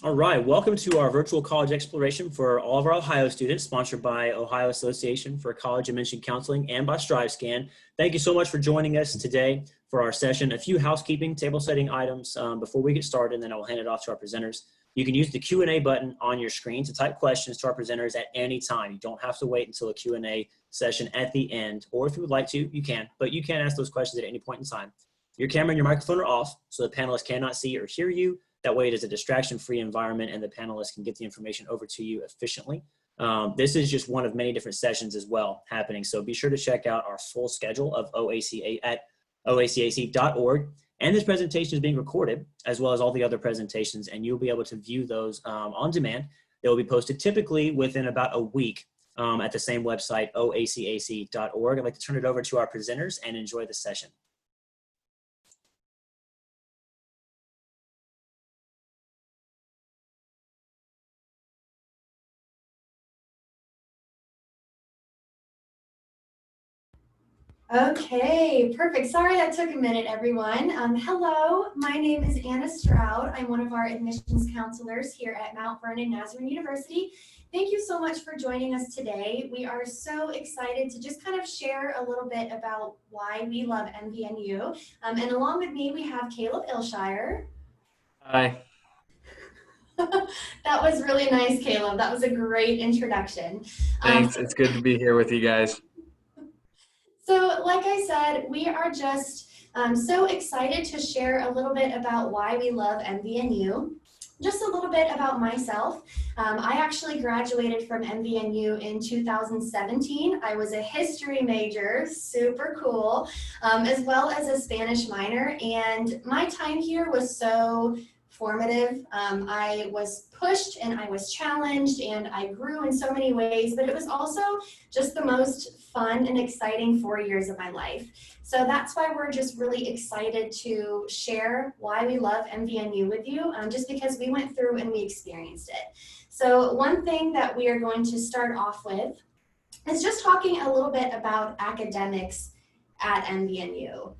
All right, welcome to our virtual college exploration for all of our Ohio students, sponsored by Ohio Association for College Admission Counseling and by StriveScan. Thank you so much for joining us today for our session. A few housekeeping, table setting items before we get started, and then I will hand it off to our presenters. You can use the Q&A button on your screen to type questions to our presenters at any time. You don't have to wait until a Q&A session at the end, or if you would like to, you can, but you can ask those questions at any point in time. Your camera and your microphone are off, so the panelists cannot see or hear you. That way it is a distraction-free environment and the panelists can get the information over to you efficiently. This is just one of many different sessions as well happening. So be sure to check out our full schedule of OACA at oacac.org. And this presentation is being recorded as well as all the other presentations, and you'll be able to view those on demand. They will be posted typically within about a week at the same website, oacac.org. I'd like to turn it over to our presenters and enjoy the session. Okay, perfect. Sorry that took a minute, everyone. Hello, my name is Anna Stroud. I'm one of our admissions counselors here at Mount Vernon Nazarene University. Thank you so much for joining us today. We are so excited to just kind of share a little bit about why we love MVNU. And along with me, we have Caleb Ilshire. Hi. That was really nice, Caleb. That was a great introduction. Thanks. It's good to be here with you guys. So like I said, we are just so excited to share a little bit about why we love MVNU. Just a little bit about myself. I actually graduated from MVNU in 2017. I was a history major, super cool, as well as a Spanish minor. And my time here was so formative. I was pushed and I was challenged and I grew in so many ways, but it was also just the most fun and exciting 4 years of my life. So that's why we're just really excited to share why we love MVNU with you, just because we went through and we experienced it. So one thing that we are going to start off with is just talking a little bit about academics at MVNU.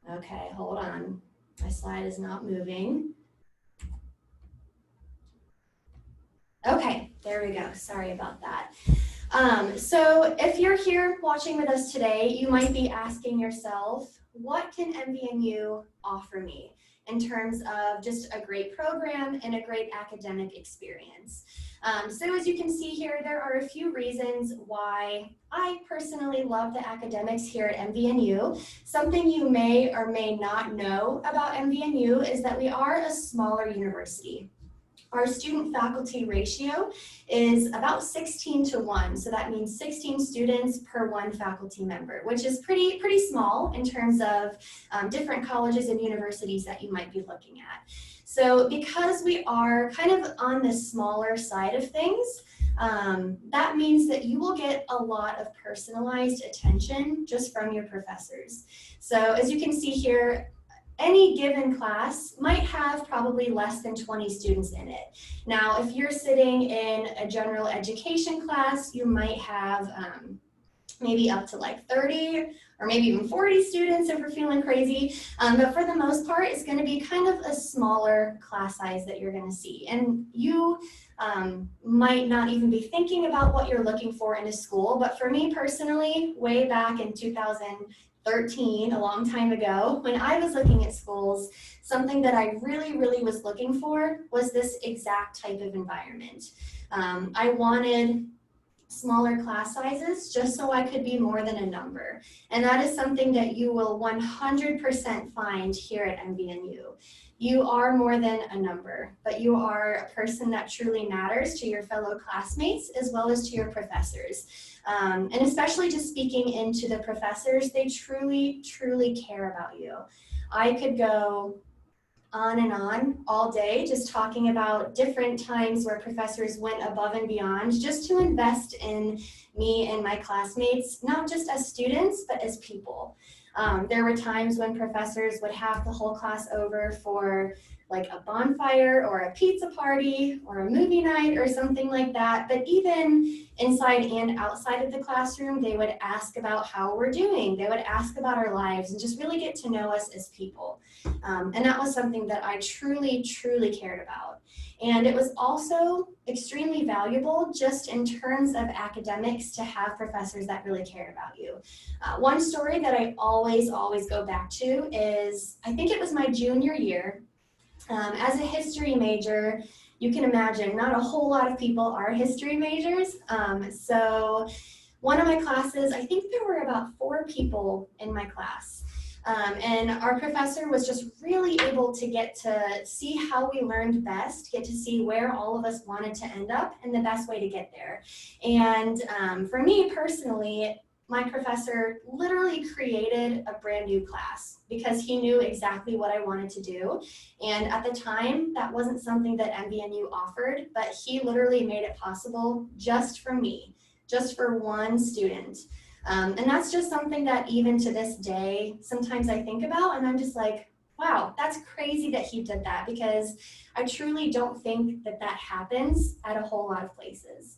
Okay, hold on. My slide is not moving. Okay, there we go. Sorry about that. So if you're here watching with us today, you might be asking yourself, what can MVNU offer me in terms of just a great program and a great academic experience? So as you can see here, there are a few reasons why I personally love the academics here at MVNU. Something you may or may not know about MVNU is that we are a smaller university. Our student faculty ratio is about 16:1. So that means 16 students per one faculty member, which is pretty small in terms of different colleges and universities that you might be looking at. So because we are kind of on the smaller side of things, that means that you will get a lot of personalized attention just from your professors. So as you can see here, any given class might have probably less than 20 students in it. Now, if you're sitting in a general education class, you might have maybe up to like 30 or maybe even 40 students if we're feeling crazy. But for the most part, it's going to be kind of a smaller class size that you're going to see. And you might not even be thinking about what you're looking for in a school. But for me personally, way back in 2013, a long time ago, when I was looking at schools, something that I really was looking for was this exact type of environment. I wanted smaller class sizes just so I could be more than a number. And that is something that you will 100% find here at MVNU. You are more than a number, but you are a person that truly matters to your fellow classmates as well as to your professors. And especially just speaking into the professors, they truly care about you. I could go on and on all day just talking about different times where professors went above and beyond just to invest in me and my classmates, not just as students, but as people. There were times when professors would have the whole class over for like a bonfire or a pizza party or a movie night or something like that. But even inside and outside of the classroom, they would ask about how we're doing. They would ask about our lives and just really get to know us as people. And that was something that I truly, truly cared about. And it was also extremely valuable just in terms of academics to have professors that really cared about you. One story that I always go back to is, I think it was my junior year. As a history major, you can imagine not a whole lot of people are history majors. So one of my classes, I think there were about 4 people in my class. And our professor was just really able to get to see how we learned best, get to see where all of us wanted to end up and the best way to get there. And for me personally, my professor literally created a brand new class because he knew exactly what I wanted to do. And at the time, that wasn't something that MVNU offered, but he literally made it possible just for me, just for one student. And that's just something that even to this day, sometimes I think about and I'm just like, wow, that's crazy that he did that, because I truly don't think that that happens at a whole lot of places.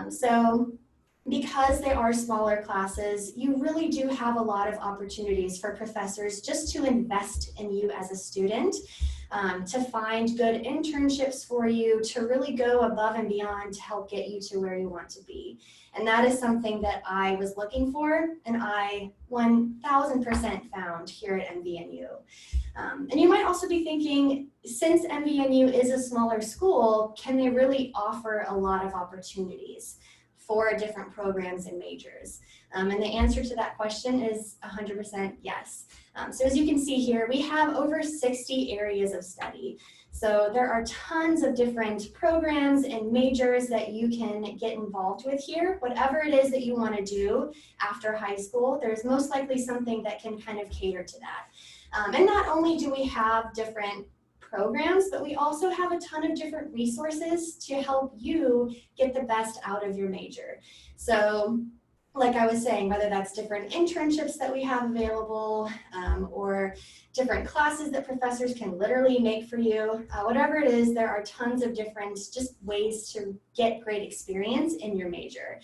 So because they are smaller classes, you really do have a lot of opportunities for professors just to invest in you as a student, to find good internships for you, to really go above and beyond to help get you to where you want to be. And that is something that I was looking for and I 1000% found here at MVNU. And you might also be thinking, since MVNU is a smaller school, can they really offer a lot of opportunities for different programs and majors? And the answer to that question is 100% yes. So as you can see here, we have over 60 areas of study. So there are tons of different programs and majors that you can get involved with here. Whatever it is that you want to do after high school, there's most likely something that can kind of cater to that. And not only do we have different programs, but we also have a ton of different resources to help you get the best out of your major. So like I was saying, whether that's different internships that we have available, or different classes that professors can literally make for you, whatever it is, there are tons of different just ways to get great experience in your major.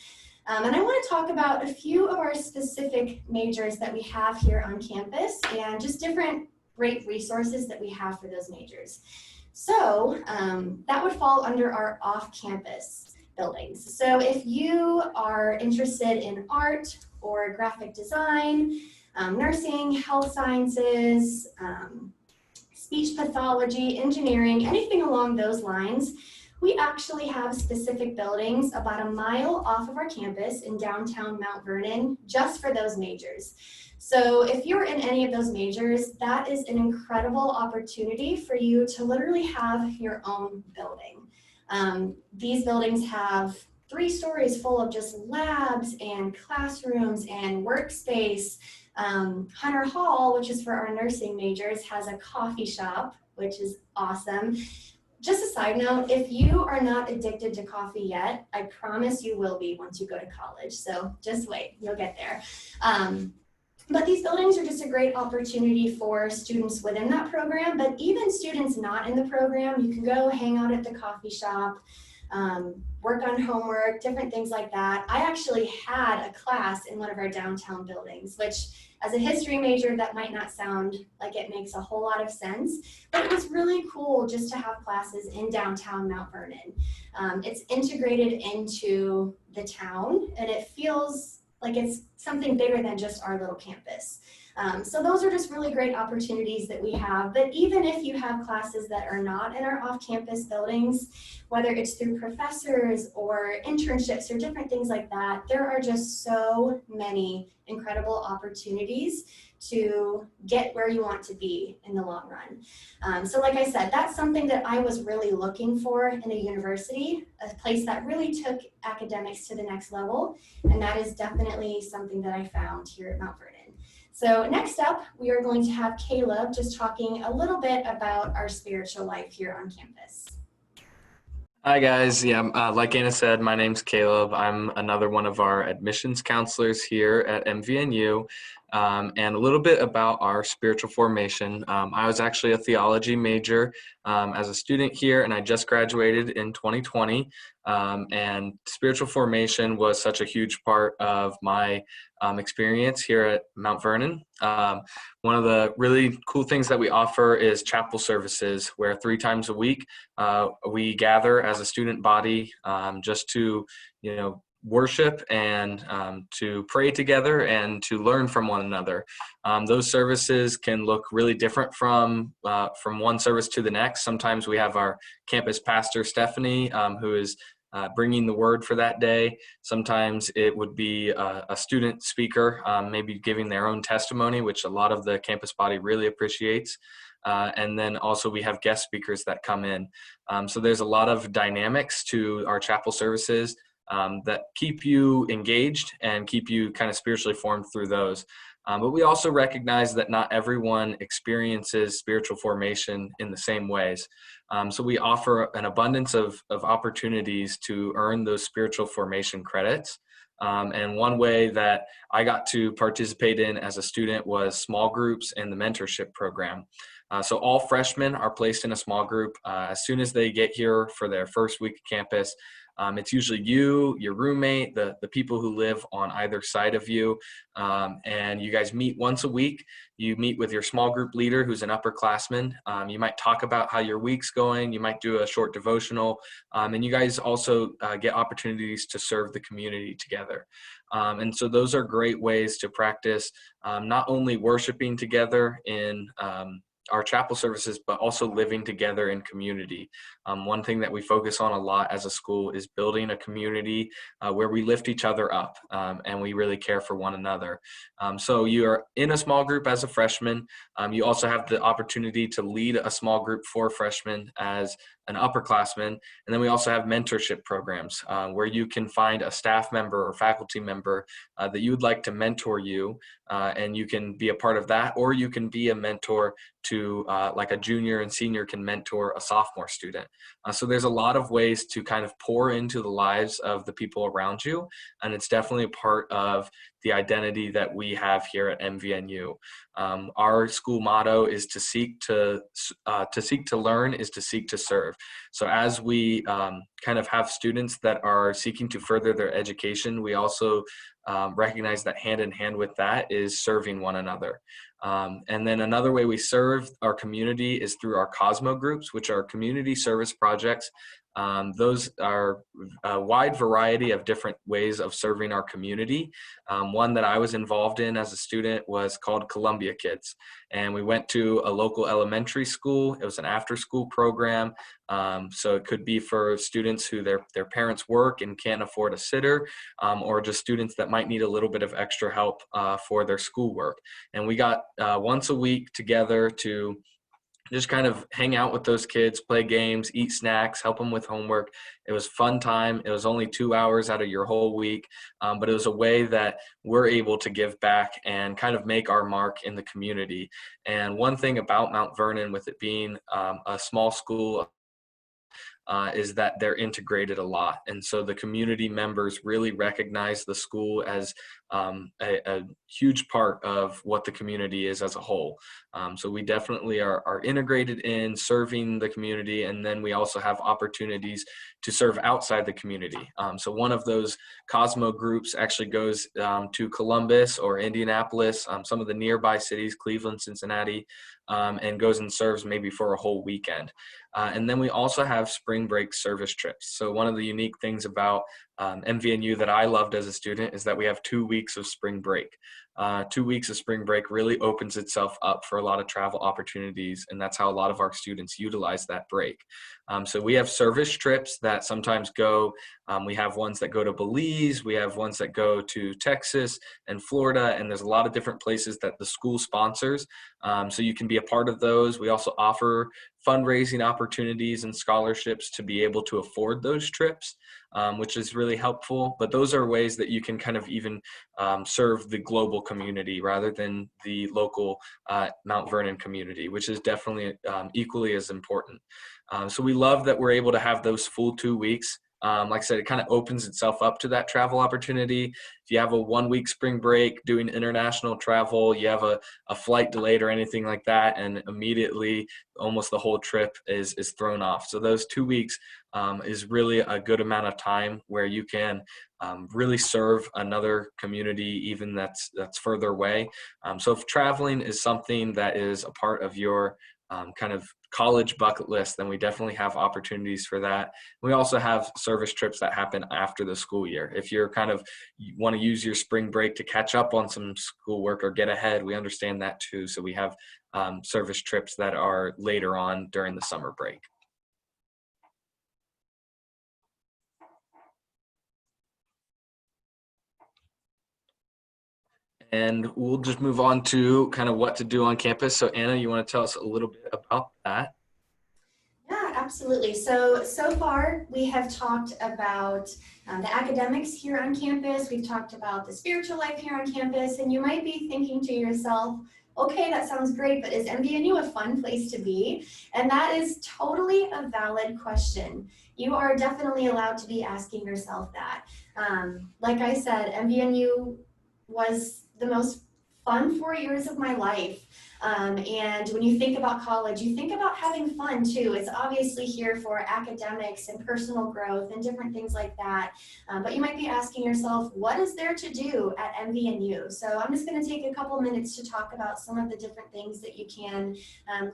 And I want to talk about a few of our specific majors that we have here on campus and just different great resources that we have for those majors. So that would fall under our off-campus buildings. So if you are interested in art or graphic design, nursing, health sciences, speech pathology, engineering, anything along those lines, we actually have specific buildings about a mile off of our campus in downtown Mount Vernon just for those majors. So if you're in any of those majors, that is an incredible opportunity for you to literally have your own building. These buildings have 3 stories full of just labs and classrooms and workspace. Hunter Hall, which is for our nursing majors, has a coffee shop, which is awesome. Just a side note, if you are not addicted to coffee yet, I promise you will be once you go to college. So just wait, you'll get there. But these buildings are just a great opportunity for students within that program, but even students not in the program, you can go hang out at the coffee shop, work on homework, different things like that. I actually had a class in one of our downtown buildings, which as a history major, that might not sound like it makes a whole lot of sense, but it was really cool just to have classes in downtown Mount Vernon. It's integrated into the town and it feels like it's something bigger than just our little campus. So those are just really great opportunities that we have. But even if you have classes that are not in our off-campus buildings, whether it's through professors or internships or different things like that, there are just so many incredible opportunities to get where you want to be in the long run. So like I said, that's something that I was really looking for in a university, a place that really took academics to the next level. And that is definitely something that I found here at Mount Vernon. So next up, we are going to have Caleb just talking a little bit about our spiritual life here on campus. Hi guys, like Anna said, my name's Caleb. I'm another one of our admissions counselors here at MVNU. and a little bit about our spiritual formation. I was actually a theology major as a student here, and I just graduated in 2020. And spiritual formation was such a huge part of my experience here at Mount Vernon. One of the really cool things that we offer is chapel services, where 3 times a week we gather as a student body just to, worship and to pray together and to learn from one another. Those services can look really different from one service to the next. Sometimes we have our campus pastor, Stephanie, who is bringing the word for that day. Sometimes it would be a student speaker, maybe giving their own testimony, which a lot of the campus body really appreciates. And then also we have guest speakers that come in. So there's a lot of dynamics to our chapel services that keep you engaged and keep you kind of spiritually formed through those. But we also recognize that not everyone experiences spiritual formation in the same ways. So we offer an abundance of opportunities to earn those spiritual formation credits. And one way that I got to participate in as a student was small groups and the mentorship program. So all freshmen are placed in a small group as soon as they get here for their first week of campus. It's usually you, your roommate, the people who live on either side of you, and you guys meet once a week. You meet with your small group leader, who's an upperclassman. You might talk about how your week's going. You might do a short devotional, and you guys also get opportunities to serve the community together. And so those are great ways to practice not only worshiping together in our chapel services, but also living together in community. One thing that we focus on a lot as a school is building a community where we lift each other up and we really care for one another. So you are in a small group as a freshman. You also have the opportunity to lead a small group for freshmen as an upperclassman. And then we also have mentorship programs where you can find a staff member or faculty member that you would like to mentor you, and you can be a part of that, or you can be a mentor to like a junior and senior can mentor a sophomore student. So there's a lot of ways to kind of pour into the lives of the people around you. And it's definitely a part of the identity that we have here at MVNU. Our school motto is to seek to learn is to seek to serve. So as we kind of have students that are seeking to further their education, we also recognize that hand in hand with that is serving one another. And then another way we serve our community is through our Cosmo groups, which are community service projects. Those are a wide variety of different ways of serving our community. One that I was involved in as a student was called Columbia Kids. And we went to a local elementary school. It was an after-school program. So it could be for students who their parents work and can't afford a sitter, or just students that might need a little bit of extra help for their schoolwork. And we got once a week together to just kind of hang out with those kids, play games, eat snacks, help them with homework. It was fun time. It was only 2 hours out of your whole week, but it was a way that we're able to give back and kind of make our mark in the community. And one thing about Mount Vernon, with it being a small school, is that they're integrated a lot. And so the community members really recognize the school as a huge part of what the community is as a whole. So we definitely are integrated in serving the community. And then we also have opportunities to serve outside the community. So one of those Cosmo groups actually goes to Columbus or Indianapolis, some of the nearby cities, Cleveland, Cincinnati, and goes and serves maybe for a whole weekend. And then we also have spring break service trips. So one of the unique things about MVNU that I loved as a student is that we have 2 weeks of spring break. 2 weeks of spring break really opens itself up for a lot of travel opportunities, and that's how a lot of our students utilize that break. So we have service trips that sometimes go, we have ones that go to Belize, we have ones that go to Texas and Florida, and there's a lot of different places that the school sponsors. So you can be a part of those. We also offer fundraising opportunities and scholarships to be able to afford those trips, which is really helpful. But those are ways that you can kind of even serve the global community rather than the local Mount Vernon community, which is definitely equally as important. So we love that we're able to have those full 2 weeks. Like I said, it kind of opens itself up to that travel opportunity. If you have a 1-week spring break doing international travel, you have a flight delayed or anything like that, and immediately almost the whole trip is thrown off. So those 2 weeks is really a good amount of time where you can really serve another community, even that's further away. So if traveling is something that is a part of your kind of college bucket list, then we definitely have opportunities for that. We also have service trips that happen after the school year. If you're you want to use your spring break to catch up on some schoolwork or get ahead, we understand that too. So we have service trips that are later on during the summer break. And we'll just move on to kind of what to do on campus. So Anna, you want to tell us a little bit about that? Yeah, absolutely. So far we have talked about the academics here on campus. We've talked about the spiritual life here on campus, and you might be thinking to yourself, okay, that sounds great, but is MVNU a fun place to be? And that is totally a valid question. You are definitely allowed to be asking yourself that. Like I said, MVNU was the most fun 4 years of my life. And when you think about college, you think about having fun too. It's obviously here for academics and personal growth and different things like that. But you might be asking yourself, what is there to do at MVNU? So I'm just going to take a couple minutes to talk about some of the different things that you can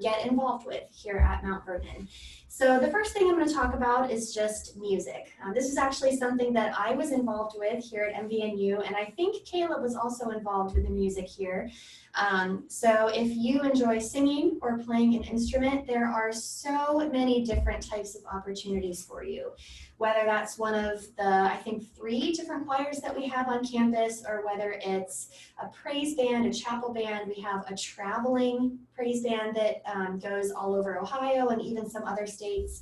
get involved with here at Mount Vernon. So the first thing I'm going to talk about is just music. This is actually something that I was involved with here at MVNU, and I think Caleb was also involved with the music here. So if you enjoy singing or playing an instrument, there are so many different types of opportunities for you. Whether that's one of the, I think, 3 different choirs that we have on campus, or whether it's a praise band, a chapel band. We have a traveling praise band that goes all over Ohio and even some other states.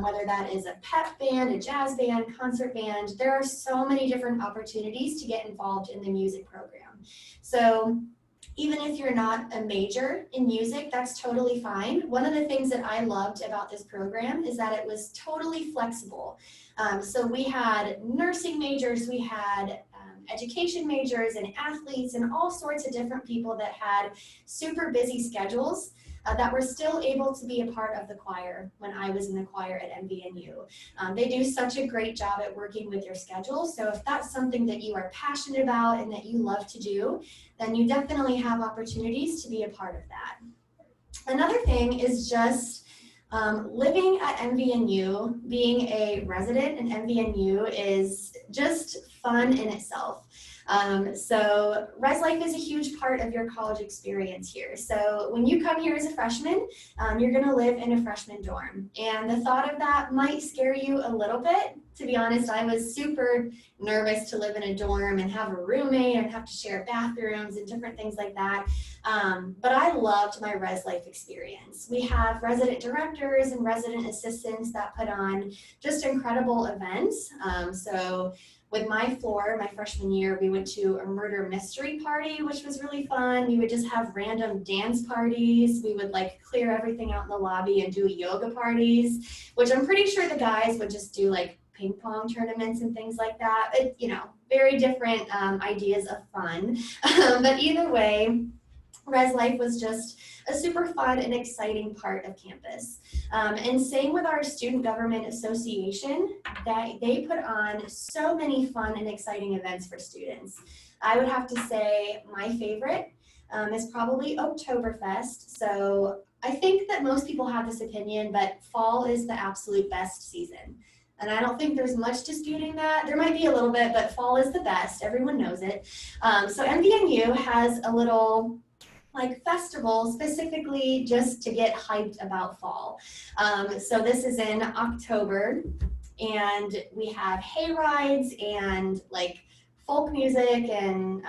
Whether that is a pep band, a jazz band, concert band, there are so many different opportunities to get involved in the music program. So even if you're not a major in music, that's totally fine. One of the things that I loved about this program is that it was totally flexible. So we had nursing majors, we had education majors and athletes and all sorts of different people that had super busy schedules that were still able to be a part of the choir when I was in the choir at MVNU. They do such a great job at working with your schedule. So if that's something that you are passionate about and that you love to do, then you definitely have opportunities to be a part of that. Another thing is just living at MVNU, being a resident in MVNU is just fun in itself. So Res Life is a huge part of your college experience here. So when you come here as a freshman, you're going to live in a freshman dorm. And the thought of that might scare you a little bit. To be honest, I was super nervous to live in a dorm and have a roommate and have to share bathrooms and different things like that. But I loved my Res Life experience. We have resident directors and resident assistants that put on just incredible events. So with my floor, my freshman year, we went to a murder mystery party, which was really fun. We would just have random dance parties. We would like clear everything out in the lobby and do yoga parties, which I'm pretty sure the guys would just do like ping pong tournaments and things like that. It, you know, very different ideas of fun. But either way, Res Life was just a super fun and exciting part of campus. And same with our Student Government Association, that they put on so many fun and exciting events for students. I would have to say my favorite is probably Oktoberfest. So I think that most people have this opinion, but fall is the absolute best season. And I don't think there's much disputing that. There might be a little bit, but fall is the best. Everyone knows it. So MVNU has a little like festival specifically just to get hyped about fall. So this is in October, and we have hay rides and like folk music and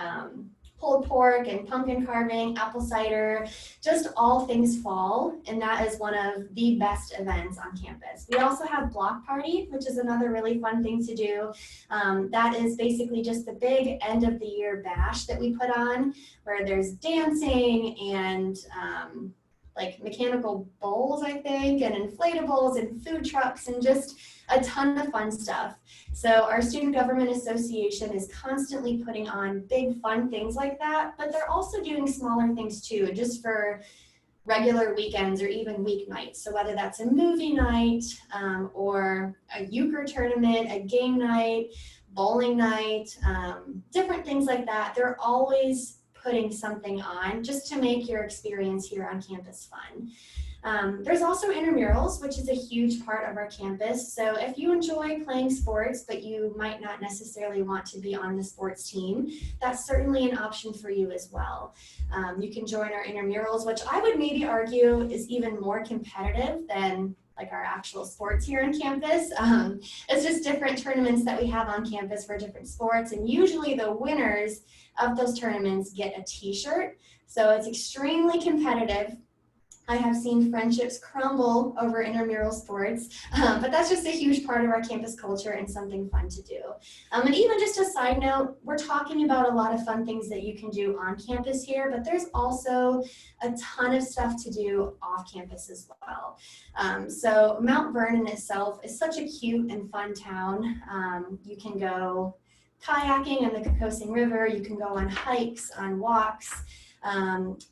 pulled pork and pumpkin carving, apple cider, just all things fall, and that is one of the best events on campus. We also have Block Party, which is another really fun thing to do. That is basically just the big end of the year bash that we put on, where there's dancing and like mechanical bowls, I think, and inflatables and food trucks and just a ton of fun stuff. So our Student Government Association is constantly putting on big fun things like that, but they're also doing smaller things too, just for regular weekends or even weeknights. So whether that's a movie night or a euchre tournament, a game night, bowling night, different things like that, they're always putting something on just to make your experience here on campus fun. There's also intramurals, which is a huge part of our campus. So if you enjoy playing sports, but you might not necessarily want to be on the sports team, that's certainly an option for you as well. You can join our intramurals, which I would maybe argue is even more competitive than like our actual sports here on campus. It's just different tournaments that we have on campus for different sports, and usually the winners of those tournaments get a t-shirt. So it's extremely competitive. I have seen friendships crumble over intramural sports, but that's just a huge part of our campus culture and something fun to do. And even just a side note, we're talking about a lot of fun things that you can do on campus here, but there's also a ton of stuff to do off campus as well. So Mount Vernon itself is such a cute and fun town. You can go kayaking on the Kokosing River, you can go on hikes, on walks.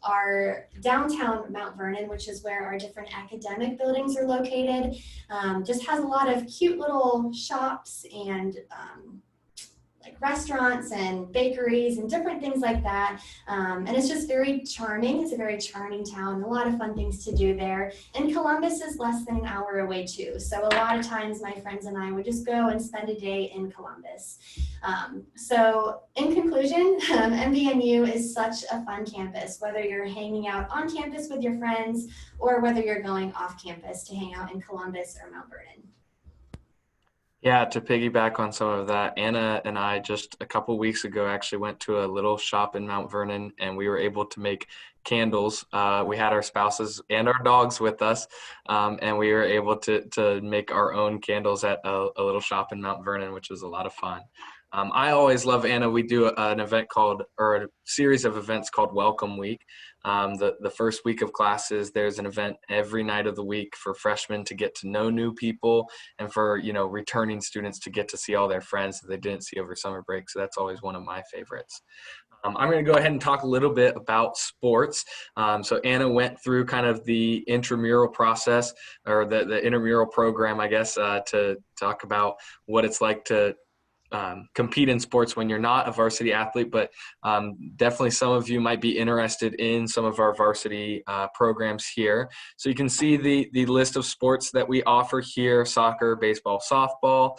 Our downtown Mount Vernon, which is where our different academic buildings are located, just has a lot of cute little shops and like restaurants and bakeries and different things like that. And it's just very charming. It's a very charming town, a lot of fun things to do there. And Columbus is less than an hour away too. So a lot of times my friends and I would just go and spend a day in Columbus. So in conclusion, MVNU is such a fun campus, whether you're hanging out on campus with your friends or whether you're going off campus to hang out in Columbus or Mount Vernon. Yeah, to piggyback on some of that, Anna and I just a couple weeks ago actually went to a little shop in Mount Vernon, and we were able to make candles. We had our spouses and our dogs with us, and we were able to make our own candles at a little shop in Mount Vernon, which was a lot of fun. I always love, Anna, we do an event called, or a series of events called Welcome Week. The first week of classes, there's an event every night of the week for freshmen to get to know new people, and for, returning students to get to see all their friends that they didn't see over summer break. So that's always one of my favorites. I'm going to go ahead and talk a little bit about sports. So Anna went through kind of the intramural process, or the intramural program, I guess, to talk about what it's like to compete in sports when you're not a varsity athlete, but definitely some of you might be interested in some of our varsity programs here. So you can see the list of sports that we offer here: soccer, baseball, softball,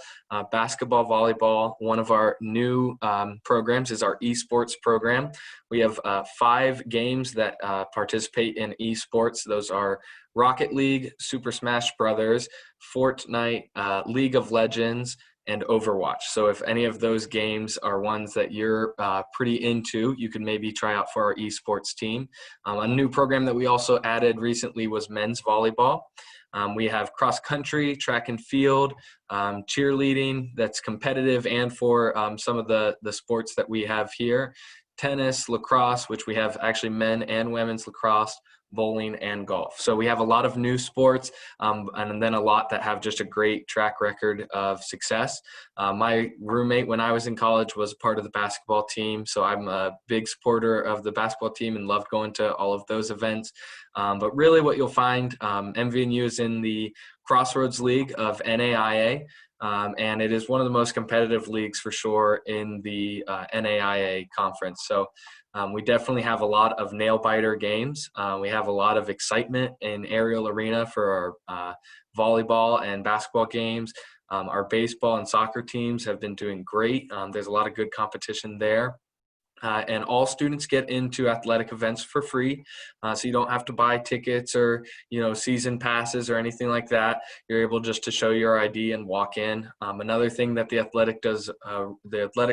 basketball, volleyball. One of our new programs is our esports program. We have 5 games that participate in esports. Those are Rocket League, Super Smash Brothers, Fortnite, League of Legends, and Overwatch. So if any of those games are ones that you're pretty into, you can maybe try out for our esports team. A new program that we also added recently was men's volleyball. We have cross country, track and field, cheerleading that's competitive and for some of the sports that we have here, tennis, lacrosse, which we have actually men and women's lacrosse, bowling, and golf. So we have a lot of new sports, and then a lot that have just a great track record of success. My roommate when I was in college was part of the basketball team, so I'm a big supporter of the basketball team and love going to all of those events. But really what you'll find, MVNU is in the Crossroads League of NAIA, and it is one of the most competitive leagues for sure in the NAIA conference. So we definitely have a lot of nail-biter games. We have a lot of excitement in Aerial Arena for our volleyball and basketball games. Our baseball and soccer teams have been doing great. There's a lot of good competition there. And all students get into athletic events for free, so you don't have to buy tickets or season passes or anything like that. You're able just to show your ID and walk in. Another thing that the athletic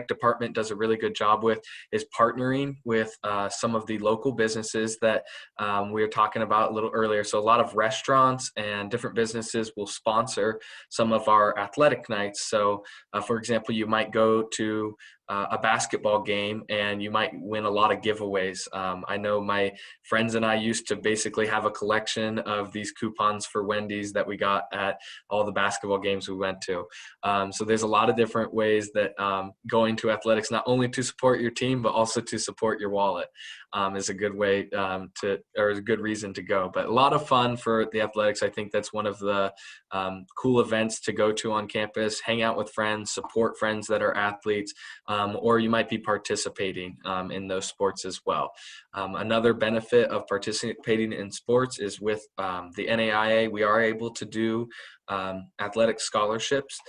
department does a really good job with is partnering with some of the local businesses that we were talking about a little earlier. So a lot of restaurants and different businesses will sponsor some of our athletic nights. So for example, you might go to a basketball game, and you might win a lot of giveaways. I know my friends and I used to basically have a collection of these coupons for Wendy's that we got at all the basketball games we went to. So there's a lot of different ways that going to athletics, not only to support your team, but also to support your wallet, is a good way or a good reason to go. But a lot of fun for the athletics. I think that's one of the cool events to go to on campus, hang out with friends, support friends that are athletes, or you might be participating in those sports as well. Another benefit of participating in sports is with the NAIA, we are able to do athletic scholarships.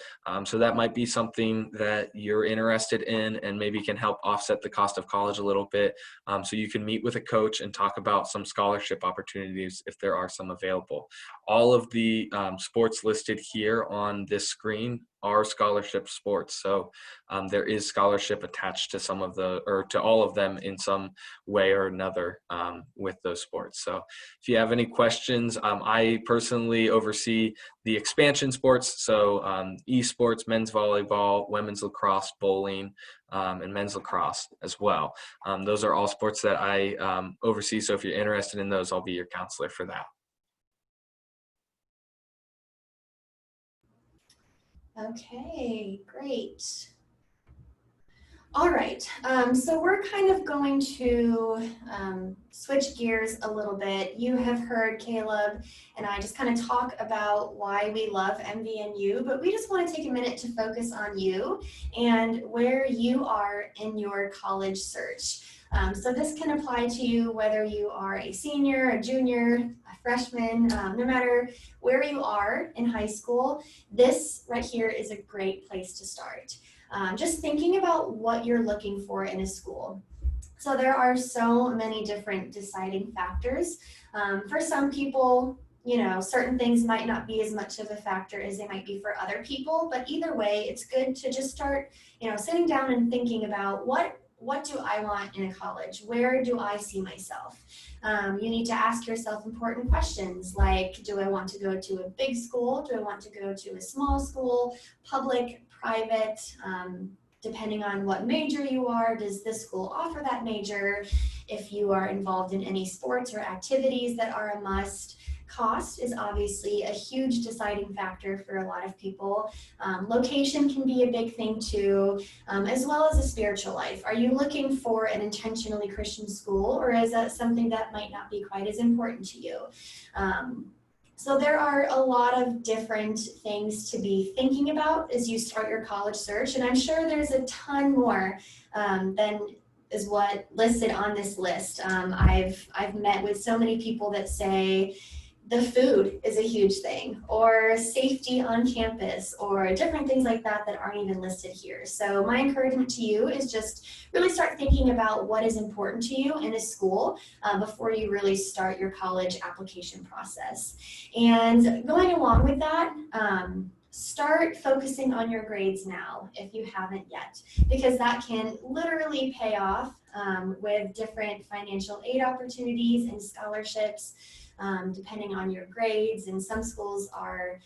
So that might be something that you're interested in and maybe can help offset the cost of college a little bit. So you can meet with a coach and talk about some scholarship opportunities if there are some available. All of the sports listed here on this screen are scholarship sports. So there is scholarship attached to some of or to all of them in some way or another with those sports. So if you have any questions, I personally oversee the expansion sports. So esports, men's volleyball, women's lacrosse, bowling, and men's lacrosse as well. Those are all sports that I oversee. So if you're interested in those, I'll be your counselor for that. Okay, great. All right, so we're kind of going to switch gears a little bit. You have heard Caleb and I just kind of talk about why we love MVNU, but we just want to take a minute to focus on you and where you are in your college search. So this can apply to you whether you are a senior, a junior, a freshman, no matter where you are in high school, this right here is a great place to start. Just thinking about what you're looking for in a school. So there are so many different deciding factors. For some people, you know, certain things might not be as much of a factor as they might be for other people, but either way, it's good to just start, you know, sitting down and thinking about what do I want in a college? Where do I see myself? You need to ask yourself important questions like, do I want to go to a big school? Do I want to go to a small school, public, private? Depending on what major you are, does this school offer that major? If you are involved in any sports or activities that are a must. Cost is obviously a huge deciding factor for a lot of people. Location can be a big thing too, as well as a spiritual life. Are you looking for an intentionally Christian school, or is that something that might not be quite as important to you? So there are a lot of different things to be thinking about as you start your college search, and I'm sure there's a ton more than is what listed on this list. I've met with so many people that say the food is a huge thing, or safety on campus, or different things like that that aren't even listed here. So my encouragement to you is just really start thinking about what is important to you in a school before you really start your college application process. And going along with that, start focusing on your grades now if you haven't yet, because that can literally pay off with different financial aid opportunities and scholarships. Depending on your grades, and some schools are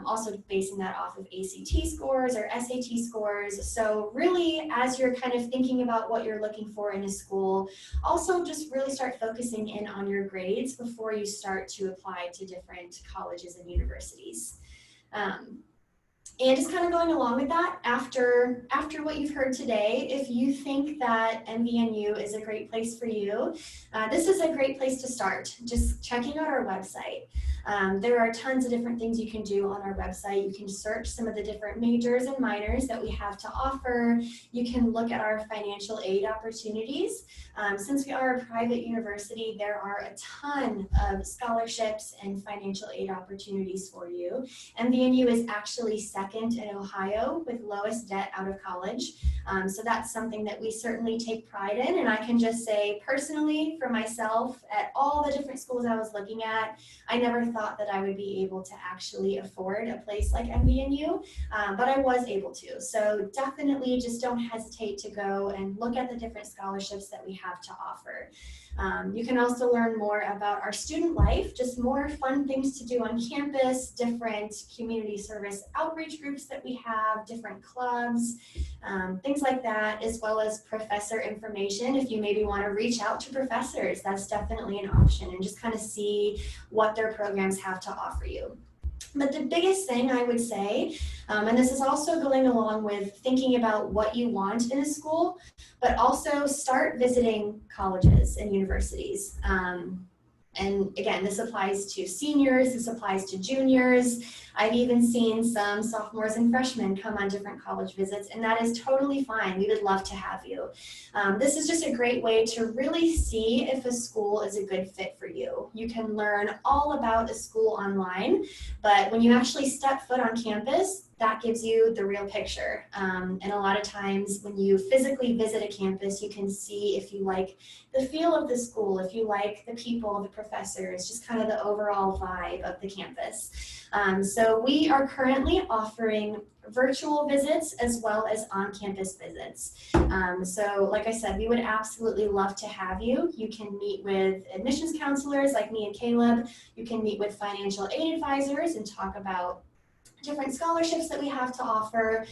also basing that off of ACT scores or SAT scores. So really, as you're kind of thinking about what you're looking for in a school, also just really start focusing in on your grades before you start to apply to different colleges and universities. And just kind of going along with that, after what you've heard today, if you think that MVNU is a great place for you, this is a great place to start, just checking out our website. There are tons of different things you can do on our website. You can search some of the different majors and minors that we have to offer. You can look at our financial aid opportunities. Since we are a private university, there are a ton of scholarships and financial aid opportunities for you. MVNU is actually second in Ohio with lowest debt out of college. So that's something that we certainly take pride in. And I can just say personally for myself, at all the different schools I was looking at, I never thought that I would be able to actually afford a place like MVNU, but I was able to. So definitely just don't hesitate to go and look at the different scholarships that we have to offer. You can also learn more about our student life, just more fun things to do on campus, different community service outreach outreach groups that we have, different clubs, things like that, as well as professor information. If you maybe want to reach out to professors, that's definitely an option, and just kind of see what their programs have to offer you. But the biggest thing I would say, and this is also going along with thinking about what you want in a school, but also start visiting colleges and universities. And again, this applies to seniors, this applies to juniors. I've even seen some sophomores and freshmen come on different college visits, and that is totally fine. We would love to have you. This is just a great way to really see if a school is a good fit for you. You can learn all about a school online, but when you actually step foot on campus, that gives you the real picture. And a lot of times when you physically visit a campus, you can see if you like the feel of the school, if you like the people, the professors, just kind of the overall vibe of the campus. So we are currently offering virtual visits as well as on-campus visits. So like I said, we would absolutely love to have you. You can meet with admissions counselors like me and Caleb. You can meet with financial aid advisors and talk about different scholarships that we have to offer.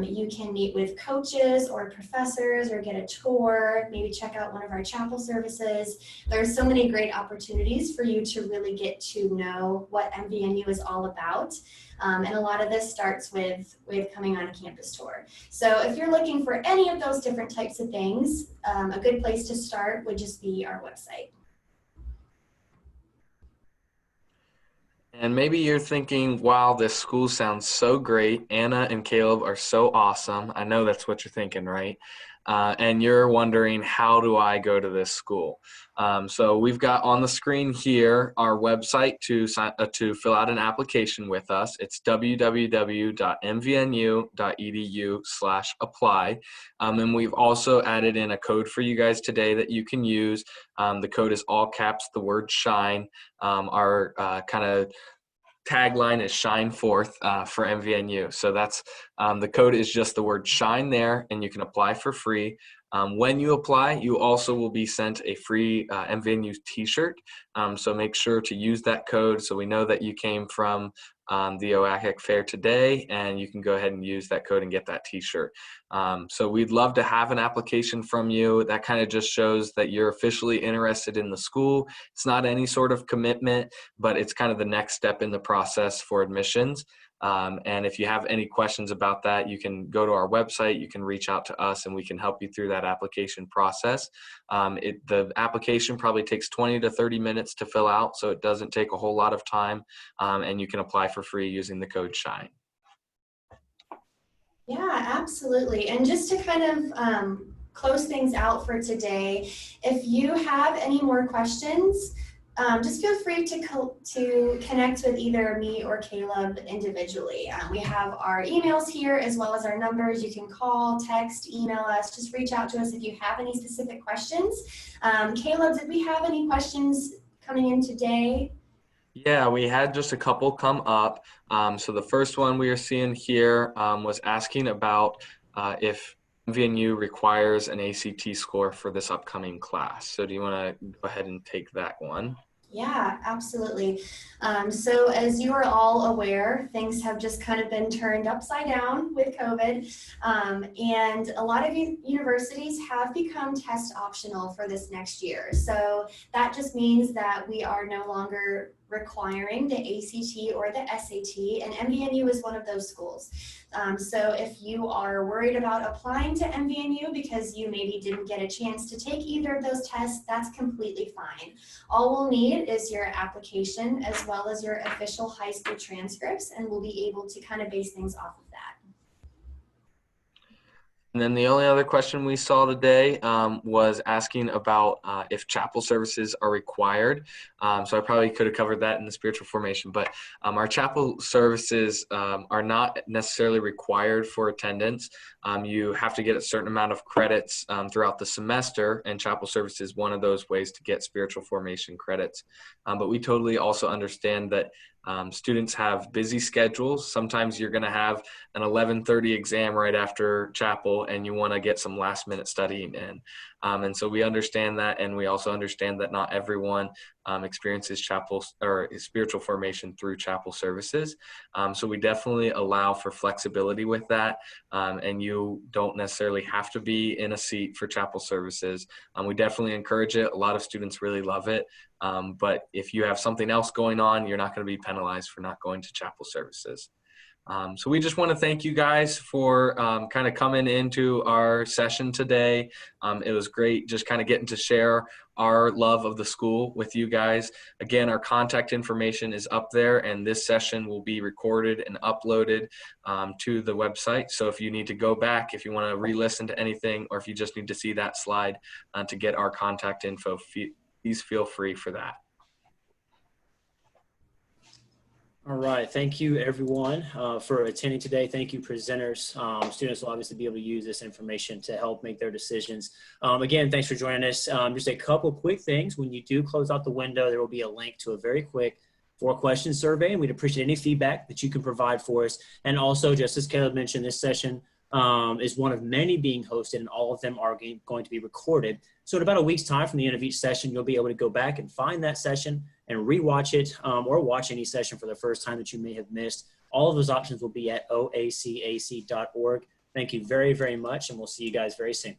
You can meet with coaches or professors or get a tour, maybe check out one of our chapel services. There are so many great opportunities for you to really get to know what MVNU is all about. And a lot of this starts with coming on a campus tour. So if you're looking for any of those different types of things, a good place to start would just be our website. And maybe you're thinking, wow, this school sounds so great. Anna and Caleb are so awesome. I know that's what you're thinking, right? And you're wondering, how do I go to this school? So we've got on the screen here our website to fill out an application with us. It's www.mvnu.edu/apply. And we've also added in a code for you guys today that you can use. The code is all caps, the word shine. Our kind of tagline is shine forth for MVNU. So that's the code is just the word shine there, and you can apply for free. When you apply, you also will be sent a free MVNU t-shirt. So make sure to use that code so we know that you came from the OACAC fair today, and you can go ahead and use that code and get that t-shirt. So we'd love to have an application from you. That kind of just shows that you're officially interested in the school. It's not any sort of commitment, but it's kind of the next step in the process for admissions. And if you have any questions about that, you can go to our website, you can reach out to us, and we can help you through that application process. The application probably takes 20 to 30 minutes to fill out, so it doesn't take a whole lot of time, and you can apply for free using the code SHINE. Yeah, absolutely. And just to kind of close things out for today, if you have any more questions, just feel free to connect with either me or Caleb individually. We have our emails here as well as our numbers. You can call, text, email us. Just reach out to us if you have any specific questions. Caleb, did we have any questions coming in today? Yeah, we had just a couple come up. So the first one we are seeing here was asking about if MVNU requires an ACT score for this upcoming class. So do you want to go ahead and take that one? Yeah, absolutely. So as you are all aware, things have just kind of been turned upside down with COVID. And a lot of universities have become test optional for this next year. So that just means that we are no longer requiring the ACT or the SAT, and MVNU is one of those schools. So if you are worried about applying to MVNU because you maybe didn't get a chance to take either of those tests, that's completely fine. All we'll need is your application as well as your official high school transcripts, and we'll be able to kind of base things off of that. And then the only other question we saw today was asking about if chapel services are required. So I probably could have covered that in the spiritual formation, but our chapel services are not necessarily required for attendance. You have to get a certain amount of credits throughout the semester, and chapel service is one of those ways to get spiritual formation credits. But we totally also understand that students have busy schedules. Sometimes you're going to have an 11:30 exam right after chapel, and you want to get some last minute studying in. And so we understand that, and we also understand that not everyone experiences chapel or spiritual formation through chapel services. So we definitely allow for flexibility with that, and you don't necessarily have to be in a seat for chapel services. We definitely encourage it. A lot of students really love it, but if you have something else going on, you're not going to be penalized for not going to chapel services. So we just want to thank you guys for kind of coming into our session today. It was great just kind of getting to share our love of the school with you guys. Again, our contact information is up there, and this session will be recorded and uploaded to the website. So if you need to go back, if you want to re-listen to anything, or if you just need to see that slide to get our contact info, please feel free for that. All right, thank you everyone for attending today. Thank you presenters. Students will obviously be able to use this information to help make their decisions. Again, thanks for joining us. Just a couple quick things. When you do close out the window, there will be a link to a very quick 4-question survey, and we'd appreciate any feedback that you can provide for us. And also, just as Caleb mentioned, this session is one of many being hosted, and all of them are going to be recorded. So in about a week's time from the end of each session, you'll be able to go back and find that session and rewatch it, or watch any session for the first time that you may have missed. All of those options will be at oacac.org. Thank you very, very much, and we'll see you guys very soon.